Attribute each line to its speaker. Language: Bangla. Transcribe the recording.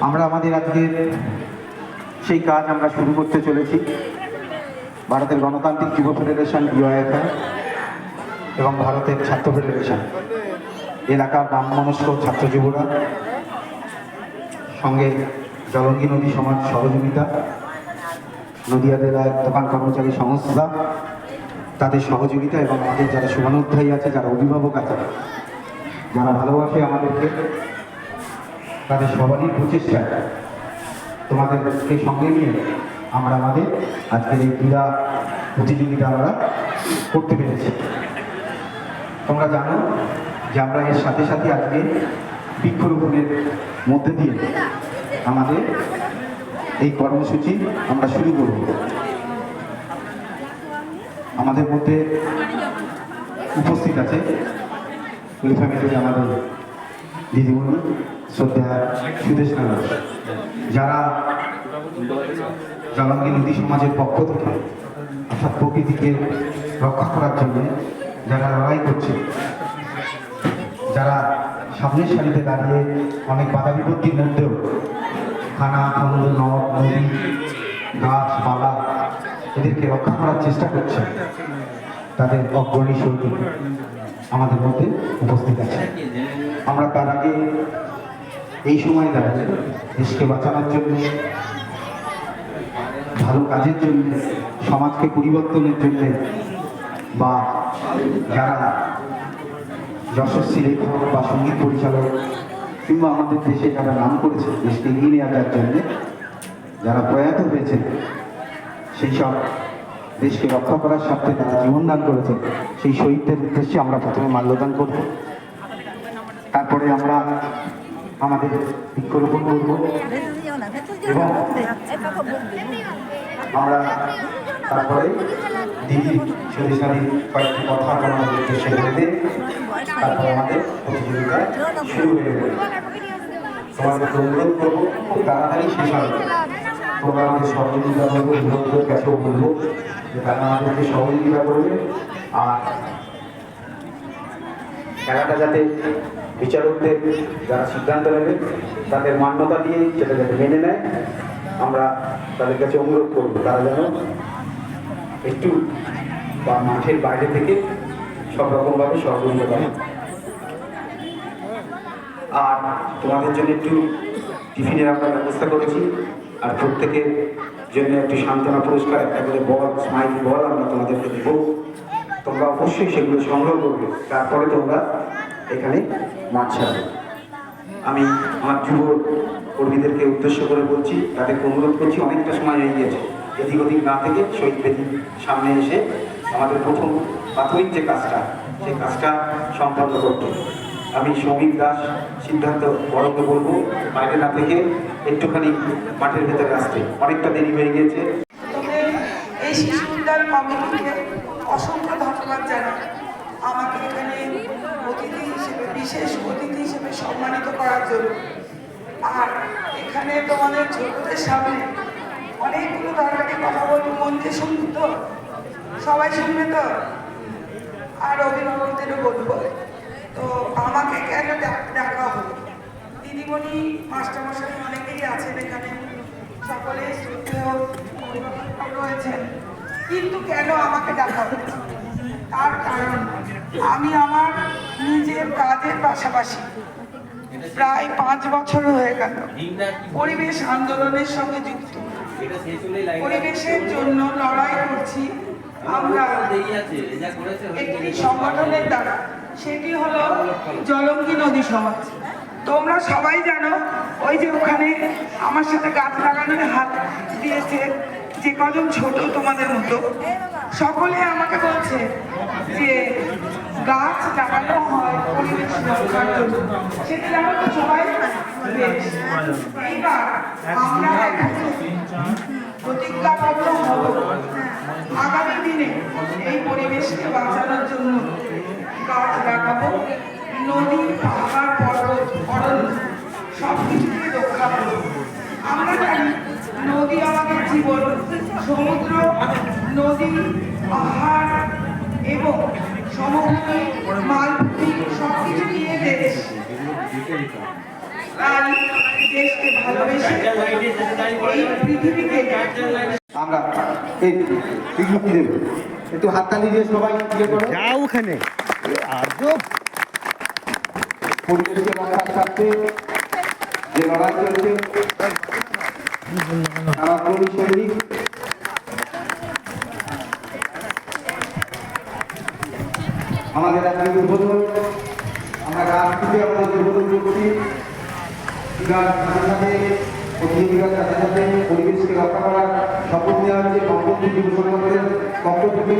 Speaker 1: আমরা আমাদের আজকের সেই কাজ আমরা শুরু করতে চলেছি। ভারতের গণতান্ত্রিক যুব ফেডারেশন ডিওয়াইএফআই এবং ভারতের ছাত্র ফেডারেশন, এলাকার বামমনস্ক ছাত্র যুবরা, সঙ্গে জলঙ্গি নদী সমাজ সহযোগিতা, নদিয়া জেলার দোকান কর্মচারী সংস্থা তাদের সহযোগিতা এবং আমাদের যারা শুভানুধ্যায়ী আছে, যারা অভিভাবক আছে, যারা ভালোবাসে আমাদেরকে, তাদের সবারই প্রচেষ্টা তোমাদেরকে সঙ্গে নিয়ে আমরা আমাদের আজকের এই ক্রীড়া প্রতিযোগিতা আমরা করতে পেরেছি। তোমরা জানো যে আমরা এর সাথে সাথে আজকে বৃক্ষরোপণের মধ্যে দিয়ে আমাদের এই কর্মসূচি আমরা শুরু করব। আমাদের মধ্যে উপস্থিত আছে ফ্যামিলিতে আমাদের দিদিমণি শ্রদ্ধা সুদেশনা, যারা জলঙ্গি নদী সমাজের পক্ষ থেকে অর্থাৎ প্রকৃতিকে রক্ষা করার জন্য যারা লড়াই করছে, যারা সামনের সারিতে দাঁড়িয়ে অনেক বাধা বিপত্তির মধ্যেও খানা খন্দ নদ নদী গাছপালা এদেরকে রক্ষা করার চেষ্টা করছে, তাদের অগ্রণী শক্তি আমাদের মধ্যে উপস্থিত আছে। আমরা তার আগে এই সময় দাঁড়িয়ে দেশকে বাঁচানোর জন্য, ভালো কাজের জন্য, সমাজকে পরিবর্তনের জন্য, বা যারা যশস্বী লেখক বা সঙ্গীত পরিচালক কিংবা আমাদের দেশে যারা নাম করেছে দেশকে এগিয়ে নিয়ে যাওয়ার জন্যে, যারা প্রয়াত হয়েছে, সেই সব দেশকে রক্ষা করার স্বার্থে তারা জীবনদান করেছে, সেই শহীদদের উদ্দেশ্যে আমরা প্রথমে মাল্যদান করব। তারপরে আমরা আমাদের বৃক্ষরোপণ করব এবং আমরা তারপরে দিদির শরীরশালী কয়েকটি কথা আমাদের উদ্দেশ্যে বলতে, তারপরে আমাদের প্রতিযোগিতা শুরু হয়ে যাবে। তোমাদেরকে অনুরোধ করবো খুব তাড়াতাড়ি শেষ হবে। তোমরা আমাদের সহযোগিতা করবো, অভিভাবকদের কাছেও বলবো যে তারা আমাদেরকে সহযোগিতা করবে। আর খেলাটা যাতে বিচারকদের যারা সিদ্ধান্ত নেবে তাদের মান্যতা দিয়ে সেটা যাতে মেনে নেয়, আমরা তাদের কাছে অনুরোধ করবো তারা যেন একটু বা মাঠের বাইরে থেকে সব রকমভাবে সহযোগিতা করে। আর তোমাদের জন্য একটু টিফিনের আমরা ব্যবস্থা করেছি, আর প্রত্যেকের জন্য একটু সান্ত্বনা পুরস্কার, একটা করে বল, স্মাইলি বল আমরা তোমাদেরকে দেবো। তোমরা অবশ্যই সেগুলো সংগ্রহ করবে, তারপরে তোমরা এখানে মাঠ ছাড়বে। আমি আমার যুব কর্মীদেরকে উদ্দেশ্য করে বলছি, তাদেরকে অনুরোধ করছি, অনেকটা সময় হয়ে গিয়েছে, এদিক ওদিক না থেকে শহীদ বেদির সামনে এসে আমাদের প্রথম প্রাথমিক যে কাজটা, সেই কাজটা সম্পন্ন করতে। আমি শ্রমিক দাস সিদ্ধান্ত বরকে বলবো বাইরে না থেকে একটুখানি মাঠের ভেতরে আসতে, অনেকটা দেরি হয়ে গিয়েছে।
Speaker 2: এই শিশু উন্নয়ন কমিটিকে অসংখ্য ধন্যবাদ জানাই আমাকে এখানে অতিথি হিসেবে, বিশেষ অতিথি হিসেবে সম্মানিত করার জন্য। আর এখানে তোমাদের ছোটদের সামনে অনেকগুলো দরকারি কথা বলবো, মন দিয়ে শুনবো তো, সবাই শুনবে তো, আর অভিভাবকদেরও বলবো। তো আমাকে কেন ডাকা হলো, দিদিমণি মাস্টারমশাই অনেকেই আছেন এখানে, সকলে রয়েছেন, কিন্তু কেন আমাকে ডাকা হয়েছে তার কারণ আমি আমার নিজের কাজের পাশাপাশি প্রায় 5 বছর হয়ে গেল পরিবেশ আন্দোলনের সঙ্গে যুক্ত। পরিবেশের জন্য লড়াই করছি আমরা একটি সংগঠনের দ্বারা, সেটি হলো জলঙ্গি নদী সমাজ। তোমরা সবাই জানো, ওই যে ওখানে আমার সাথে গাছ লাগানোর হাত দিয়েছে যে কজন ছোট তোমাদের মতো, সকলে আমাকে বলছে যে গাছ লাগানো হয় পরিবেশ রক্ষার জন্য, সেটা জানো তো সবাই। এইবার আমরা প্রতিজ্ঞাবদ্ধ হব আগামী দিনে এই পরিবেশকে বাঁচানোর জন্য গাছ লাগাবো, নদী, পাহাড়, পর্বত, অরণ্য সব কিছুকে রক্ষা করবো। আমরা জানি নদী আমাদের জীবন, সমুদ্র, নদী, পাহাড় এবং সমভূমি, মালভূমি সব কিছু নিয়ে দেশ। দেশকে ভালোবেসে এই পৃথিবীকে
Speaker 3: আমরা এই পিকনিক দেব একটু হাততালি দিয়ে সবাই ইয়ে করো
Speaker 4: যাও ওখানে আজব
Speaker 3: পরিবেশকে রক্ষার স্বার্থে যে লড়াই চলছে আমার কর্মী সৈনিক আমাদের আজকে উদ্বোধন আমরা গাছ থেকে আমাদের উদ্বোধন করছি গাছ সাথে সাথে প্রতিযোগিতার সাথে সাথে পরিবেশকে রক্ষা করার শপথ নেওয়া হচ্ছে কর্মসূচি যুব সংগঠনের পক্ষ থেকে